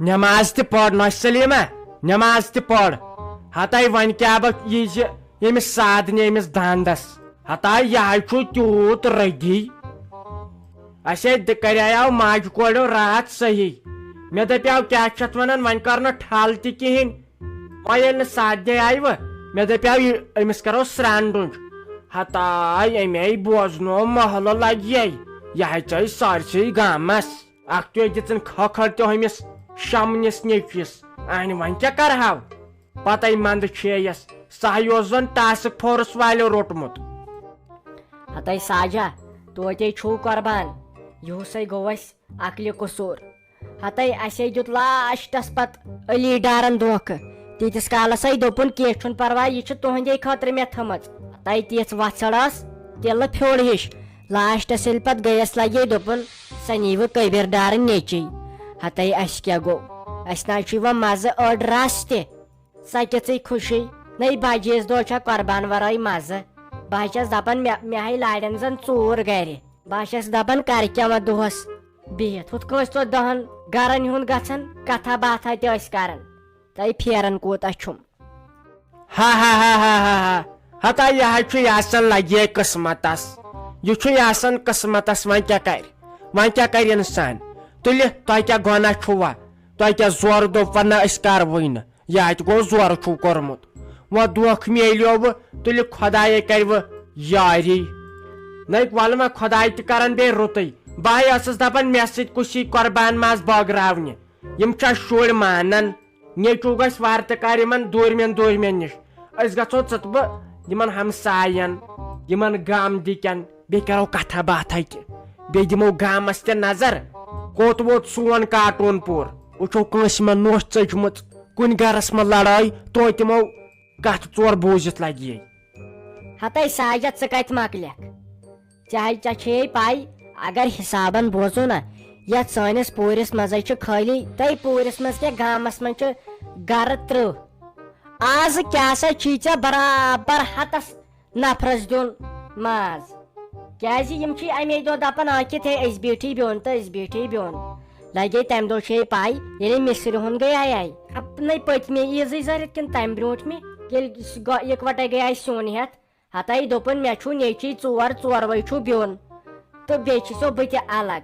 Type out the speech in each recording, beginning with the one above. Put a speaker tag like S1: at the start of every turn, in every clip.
S1: نماز تہ پڑ نوش سلیما نماز تہ پڑ ہتائی ون کیا بہ یہ یمس سادنہ یمس داندس ہتائی یہ تیوت ردی اسے کریاو ماج کوڑو رات صحیح مے دپیاو کیا چھت ونان ون کر نہ ٹھل تہ کہین وۄنۍ ییٚلہِ نہٕ سادنہ آیہِ مے دپیاو أمِس کرو سران ڈونٛج ہتاے امی بوزنو محلہٕ لگہِ یہ ژاے سارسٕے گامس اکھ تہِ دِژٕن کھکھر تہِ أمِس شمنِس نیچوِس انہِ وۄنۍ کیٛاہ کرہاو پتے منٛدٕ چھیٚیس سہی اوس زن ٹاسک فورس والیو روٹمُت
S2: ہتائی ساجا توتے چھو قربان یہُسے گوٚو اسہِ عقلہِ قصوٗر ہتائی اسے دیُت لاسٹس پت علی ڈارن دھوکہٕ تیٖتِس کالس دوٚپُن کینٛہہ چھُنہٕ پرواے یہِ چھِ تُہنٛدے خٲطرٕ مےٚ تھٲمٕژ ہتائی تِژھ وژھڑ ٲس تِلہٕ پھیوٚر ہِش لاسٹس ییٚلہِ پتہٕ گٔیس لگے دوٚپُن سۄ نیٖوٕ کبیٖر ڈارن نیچی ہتائی اسہِ کیٛاہ گوٚو اسہِ نہ چھُ یِوان مزٕ أڑ رس تہِ سۄ کِژٕے خوشی نٔے بجہِ عیٖذ دۄہ چھا قربان ورٲے مزٕ بہٕ چھس دپان مےٚ ہاے لاڑٮ۪ن زن ژوٗر گرِ بہٕ چھس دپان کرِ کیٛاہ وۄنۍ دۄہس بِہِتھ ہُتھ کٲنٛسہِ توتہِ دہن گرن ہُنٛد گژھان کتھا باتھا تہِ ٲسۍ کران تۄہہِ پھیران کوٗتاہ چھُم
S1: ہا ہا ہا ہا ہا ہا ہتائی یہ چھُ آسان لگے قسمتس یہ چھُ آسان قسمتس وۄنۍ کیٛاہ کرِ انسان تُلہِ تۄہہِ کیٛاہ گۄناہ چھُوا تۄہہِ کیٛاہ زورٕ دوٚپوا نہ أسۍ کروٕے نہٕ یہ تہِ گوٚو زورٕ چھُو کوٚرمُت وۄنۍ دھوکہٕ میلیووٕ تُلہِ خۄدایے کرِوٕ یاری نٔے ولہٕ وۄنۍ خۄداے تہِ کرن بیٚیہِ رُتٕے بہٕ ٲسٕس دپان مےٚ سۭتۍ کُس یی قۄربان ماز بٲگراونہِ یِم چھا شُرۍ مانان نیچوٗ گژھِ وارٕ کار یِمن دوٗرمٮ۪ن نِش أسۍ گژھو ژٕ بہٕ یِمن ہمساین یِمن گامدِکٮ۪ن بیٚیہِ کرو کتھا باتھا تہِ بیٚیہِ دِمو گامس تہِ نظر کوٚت ووت سون کاٹوٗن پوٗر وٕچھو کٲنٛسہِ منٛز نوٚش ژٔجمٕژ کُنہِ گرس منٛز لڑٲے توتہِ یِمو کتھ ژور بوٗزِتھ لگہِ
S2: ہتائی ساجا ژٕ کتہِ مۄکلیکھ ژےٚ چھے پاے اگر حسابن بوزو نا یتھ سٲنِس پوٗرِس منٛزے چھُ خٲلی تۄہہِ پوٗرِس منٛز کیٛاہ گامس منٛز چھُ گرٕ 30 آز کیٛاہ سا چھی ژےٚ برابر ہتس نفرس دیُن ماز کیٛازِ یِم چھِ امی دۄہ دپان ٲکھِتھ ہے أسۍ بیٖٹھٕے بیوٚن تہٕ أسۍ بیٖٹھٕے بیوٚن لگے تمہِ دۄہ چھے پاے ییٚلہِ مِسرِ ہُنٛد گٔیے اپنے پٔتمہِ عیٖذٕے ضرٕت کِنہٕ تمہِ برونٛٹھمہِ ییٚلہِ اِکوٹے گٔیے سیُن ہٮ۪تھ ہتائی دوٚپُن مےٚ چھُ نیچی ژوروے چھُ بیوٚن تہٕ بیٚیہِ چھِسو بہٕ تہِ الگ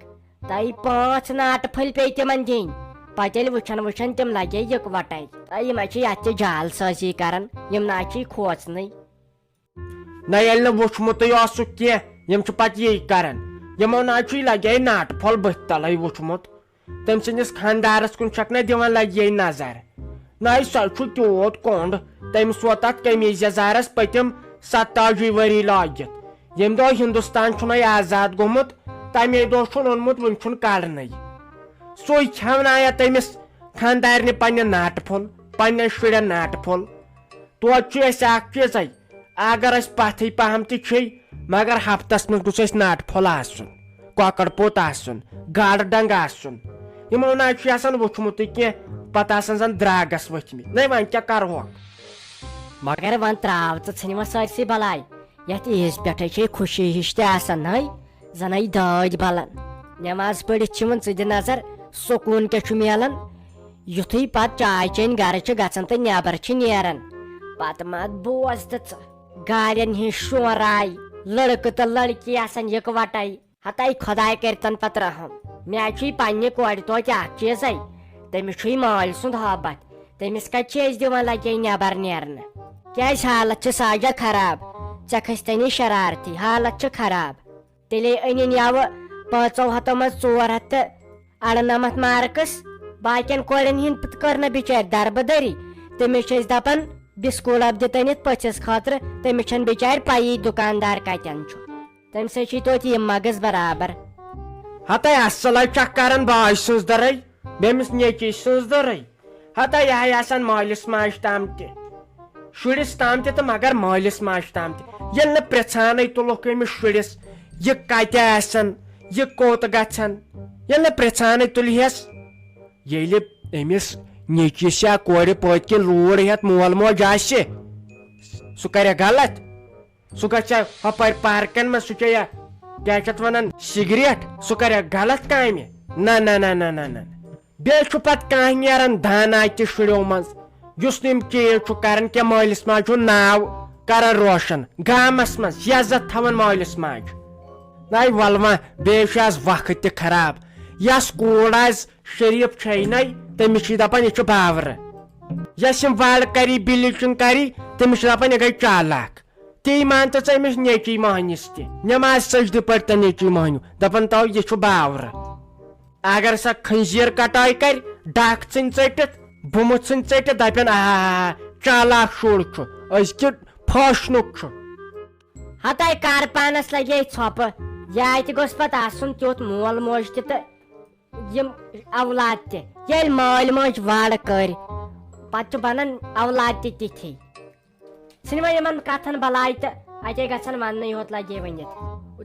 S2: تۄہہِ 5 ناٹہٕ پھٔلۍ پیٚیہِ تِمن دِنۍ پتہٕ ییٚلہِ وٕچھان تِم لگے اِکوٹے تہٕ یِم چھِ یتھ تہِ جال سٲزی کران یِم نہ چھِ کھوژنٕے
S1: نہ ییٚلہِ نہٕ وٕچھمُتٕے اوسُکھ کینٛہہ یِم چھِ پتہٕ یی کران یِمو نہ چھُے لگے ناٹہٕ پھوٚل بٕتھِ تلے وٕچھمُت تٔمۍ سٕنٛدِس خانٛدارس کُن چھکھ نہ دِوان لگے نظر نہ سۄ چھُ تیوٗت کوٚنٛڈ تٔمِس ووت تتھ قمیٖض یزارس پٔتِم 87 ؤری لٲگِتھ ییٚمہِ دۄہ ہندوستان چھُنَے آزاد گوٚمُت تمے دۄہ چھُن اوٚنمُت وُنہِ چھُنہٕ کڑنٕے سُے کھٮ۪ونایا تٔمِس خانٛدارنہِ پننہِ ناٹہٕ پھوٚل پننٮ۪ن شُرٮ۪ن ناٹہٕ پھوٚل توتہِ چھُ اسہِ اکھ چیٖزے اگر اسہِ پتھٕے پہم تہِ چھے مگر ہفتس منٛز گوٚژھ اسہِ ناٹہٕ پھوٚل آسُن کۄکر پوٚت آسُن گاڈٕ ڈنٛگ آسُن یِمو نہ چھُ آسان وٕچھمُتٕے کینٛہہ پتہٕ آسان زن درٛاگس ؤتھمٕتۍ نَے وۄنۍ کیٛاہ کرہوکھ
S2: مگر وۄنۍ تراو ژٕ ژھٕنہِ وۄنۍ سٲرسٕے بلاے یتھ عیٖذ پٮ۪ٹھے چھے خوشی ہِش تہِ آسان نٔے زنٕے دٲدۍ بلان نٮ۪ماز پٔرِتھ چھِ وۄنۍ ژٕ دِ نظر سکوٗن کیٛاہ چھُ مِلان یُتھُے پتہٕ چاے چیٚنۍ گرٕ چھِ گژھان تہٕ نٮ۪بر چھِ نیران پتہٕ مت بوز تہٕ ژٕ گاڑٮ۪ن ہِنٛز شورے لڑکہٕ تہٕ لڑکی آسان اِکوٹے ہتائی خۄداے کٔرتن پتہٕ رحم مےٚ چھُے پننہِ کورِ توتہِ اکھ چیٖزے تٔمِس چھُے مٲلۍ سُنٛد حٲبت تٔمِس کتہِ چھِ أسۍ دِوان لگے نٮ۪بر نیرنہٕ کیٛازِ حالت چھِ ساجا خراب ژےٚ کھٔستنٕے شرارتھی حالت چھِ خراب تیٚلے أنِنۍ یوٕ 500 منٛز 400 تہٕ 98 مارکس باقین کورٮ۪ن ہِنٛدۍ کٔر نہٕ بِچارِ دربٕدٔری تٔمِس چھِ أسۍ دپان بسکوٗل دِ تٔنِتھ پٔژھِس خٲطرٕ تٔمِس چھنہٕ بِچارِ پیی دُکاندار کتٮ۪ن چھُ تمہِ سۭتۍ چھِ توتہِ یِم مغز برابر
S1: ہتائی اصل چھکھ کران باے سٕنٛز دٔرے بیٚمِس نیچی سٕنٛز دٔرے ہتائی یہے آسان مٲلِس ماجہِ تام تہِ شُرِس تام تہِ تہٕ مگر مٲلِس ماجہِ تام تہِ ییٚلہِ نہٕ پرژھانے تُلُکھ أمِس شُرِس یہِ کتہِ آسان یہِ کوٚت گژھان ییٚلہِ نہٕ پرژھانے تُلہس ییٚلہِ أمِس نیچِس یا کورِ پٔتۍ کِنۍ روٗر ہٮ۪تھ مول موج آسہِ سُہ کریا غلط سُہ گژھِ ہۄپٲرۍ پارکن منٛز سُہ چیٚیا کیٛاہ چھِ اتھ ونان سِگریٹ سُہ کریا غلط کامہِ نہ نہ نہ نہ نہ نہ بیٚیہِ چھُ پتہٕ کانٛہہ نیران دانا تہِ شُریو منٛز یُس نہٕ یِم چیٖز چھُ کران کینٛہہ مٲلِس ماجہِ ہُنٛد ناو کران روشن گامس منٛز عزت تھاوان مٲلِس ماجہِ ناے ولما بیٚیہِ چھُ آز وقت تہِ خراب یس کوٗر آسہِ شریٖف چھے نَے تٔمِس چھِ دپان یہِ چھُ باورٕ یس یِم وڑ کری بِلیٖچنگ کری تٔمِس چھِ دپان یہِ گٔے چالاک تی مان تہٕ ژٕ أمِس نیچی مۄہنِس تہِ نٮ۪ماز سجدٕ پٔرۍ تہٕ نیچی مۄہنیو دپان تو یہِ چھُ باورٕ اگر سۄ کھنزیٖر کٹٲے کرِ ڈکھ ژھٕنۍ ژٔٹِتھ بُمہٕ ژھٕنۍ ژٔٹِتھ دپن چالاک شُر چھُ أزکہِ فٲشنُک چھُ
S2: ہتاے کر پانس لگے ژھۄپہٕ یا تہِ گوٚژھ پتہٕ آسُن تیُتھ مول موج تہِ تہٕ یِم اولاد تہِ ییٚلہِ مٲلۍ مٲج وڑ کٔرۍ پتہٕ چھُ بنان اولاد تہِ تِتھی ژھٕنۍ وۄنۍ یِمن کتھن بلاے تہٕ اتے گژھن وننٕے یوت لگے ؤنِتھ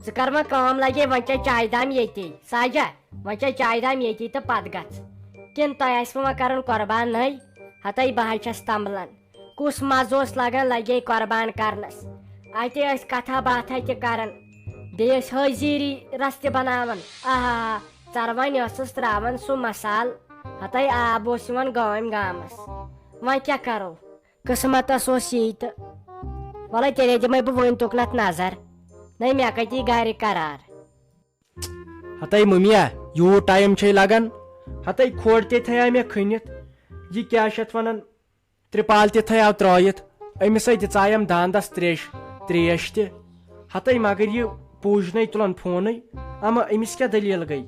S2: ژٕ کر وۄنۍ کٲم لگے وۄنۍ چے چایہِ دام ییٚتی ساجا وۄنۍ چے چایہِ دام ییٚتی تہٕ پتہٕ گژھ کِنہٕ تۄہہِ آسوٕ وۄنۍ کرُن قۄربان نٔے ہتاے بہٕ حظ چھس تمبلان کُس مزٕ اوس لگان لگے قۄربان کرنس اتے ٲسۍ کتھا باتھا تہِ کران بیٚیہِ ٲسۍ حٲضیٖری رس تہِ بناوان ژروانۍ ٲسٕس تراوان سُہ مسال ہتاے آب اوس یِوان گٲمۍ گامس وۄنۍ کیاہ کرو قٕسمتس اوس یی تہٕ وَلے تیٚلے دِمے بہٕ وُنۍ تُکنتھ نظر نَے مےٚ کَتی گرِ قرار
S1: ہتاے مٔمیا یوٗت ٹایم چھے لگان ہتاے کھۄڑ تہِ تھیا مےٚ کھٔنِتھ یہِ کیاہ چھِ اتھ ونان ترپال تہِ تھیاو ترٲیِتھ أمِس ہے دِژایَم دانٛدس تریش تہِ ہتاے مگر یہِ پوٗجنٕے تُلان فونٕے اما أمِس کیاہ دٔلیٖل گٔے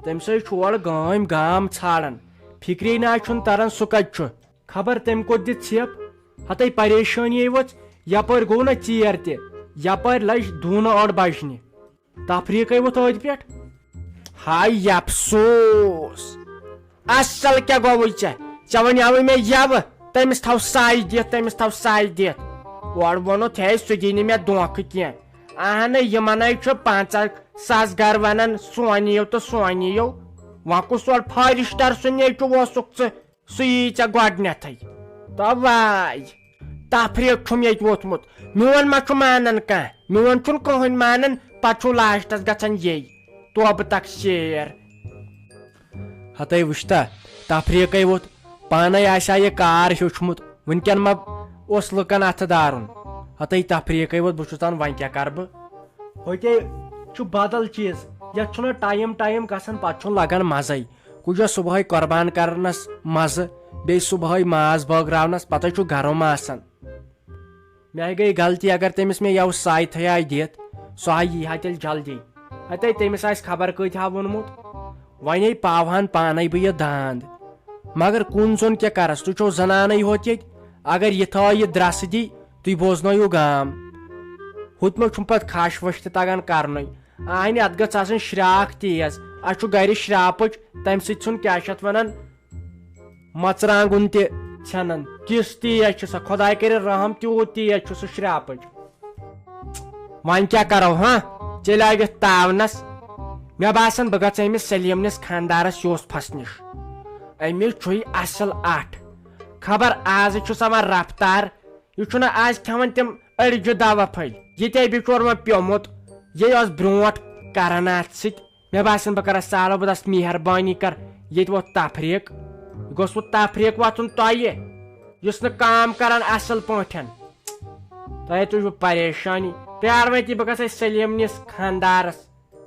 S1: تٔمِس ہے چھُ اورٕ گٲمۍ گام ژھانڈان فِکری نہ چھُنہٕ تران سُہ کتہِ چھُ خبر تٔمۍ کوٚت دِ ژھیٚپ ہتاے پریشٲنی ؤژھ یپٲرۍ گوٚو نہ ژیر تہِ یپٲرۍ لج دوٗنہٕ أڑ بجنہِ تفریٖقے ووٚتھ أتھۍ پٮ۪ٹھ ہاے افسوس اصل کیاہ گوٚوُے ژےٚ ونیاوٕے مےٚ یوٕ تٔمِس تھاو ساے دِتھ اورٕ ووٚنُتھ ہے سُہ دی نہٕ مےٚ دھوکہٕ کینٛہہ اہنہٕ یِمن ہے چھُ 50,000 گرٕ ونان سون یِیو تہٕ سون یِیو وۄنۍ کُس اور فارِسٹر سُہ نیچوٗ اوسُکھ ژٕ سُہ یی ژےٚ گۄڈنیتھٕے تواے تفریٖق چھُم ییٚتہِ ووٚتھمُت میون ما چھُ مانان کانٛہہ میون چھُنہٕ کٕہٕنۍ مانان پتہٕ چھُ لاسٹس گژھان یے توبہٕ تقسیٖر ہتاے وٕچھتا تفریٖقے ووٚتھ پانے آسہِ یہِ کار ہیوٚچھمُت وٕنکیٚن ما اوس لُکن اتھٕ دارُن ہتاے تفریٖقے ووٚتھ بہٕ چھُس دپان وۄنۍ کیاہ کرٕ بہٕ ہوٚتے چھُ بدل چیٖز یتھ چھُنہ ٹایم گژھان پتہٕ چھُنہٕ لگان مزے کُجا صبحٲے قۄربان کرنس مزٕ بیٚیہِ صبحٲے ماز بٲگراونس پتہٕ چھُ گرم آسان مےٚ گٔے غلطی اگر تٔمِس مےٚ یوٕ ساے تھیا دِتھ سُہ ہا یی ہا تیٚلہِ جلدی ہتے تٔمِس آسہِ خبر کۭتۍ ہا ووٚنمُت وۄنۍ پاوہن پانے بہٕ یہِ داند مگر کُن ژوٚن کیاہ کرس تُہۍ چھو زنانے ہوت ییٚتہِ اگر یہِ تھٲے یہِ درسہٕ دی تُہۍ بوزنٲیِو گام ہُتھ منٛز چھُم پتہٕ کھش وش تہِ تگان کرنُے اہنہِ اتھ گٔژھ آسٕنۍ شراکھ تیز اسہِ چھُ گرِ شراپٕچ تمہِ سۭتۍ ژھُن کیاہ چھِ اتھ ونان مژرانگُن تہِ ژھٮ۪نان تِژھ تیز چھِ سۄ خۄداے کٔرِنۍ رحم تیوٗت تیز چھُ سُہ شراپٕچ وۄنۍ کیاہ کرو چلٲوِتھ تاونس مےٚ باسان بہٕ گژھٕ أمِس سلیٖمنِس خانٛدارس یوٗس پھسنِش أمِس چھُے اصل اٹھ خبر آز چھُس وۄنۍ رفتار یہِ چھُنہ آز کھٮ۪وان تِم أڑجہِ دوا پھٔلۍ یہِ تے بِچور وۄنۍ پیومُت یہِ اوس برونٛٹھ کران اتھ سۭتۍ مےٚ باسان بہٕ کرس سالو بہٕ دس مہربٲنی کر ییٚتہِ ووٚتھ تفریٖق یہِ گوٚژھ وۄنۍ تفریٖق وۄتھُن تۄہہِ یُس نہٕ کٲم کران اصل پٲٹھۍ تۄہہِ تُجوٕ پریشٲنی پیاروٕے تہِ بہٕ گژھٕ سلیٖمنِس خانٛدارس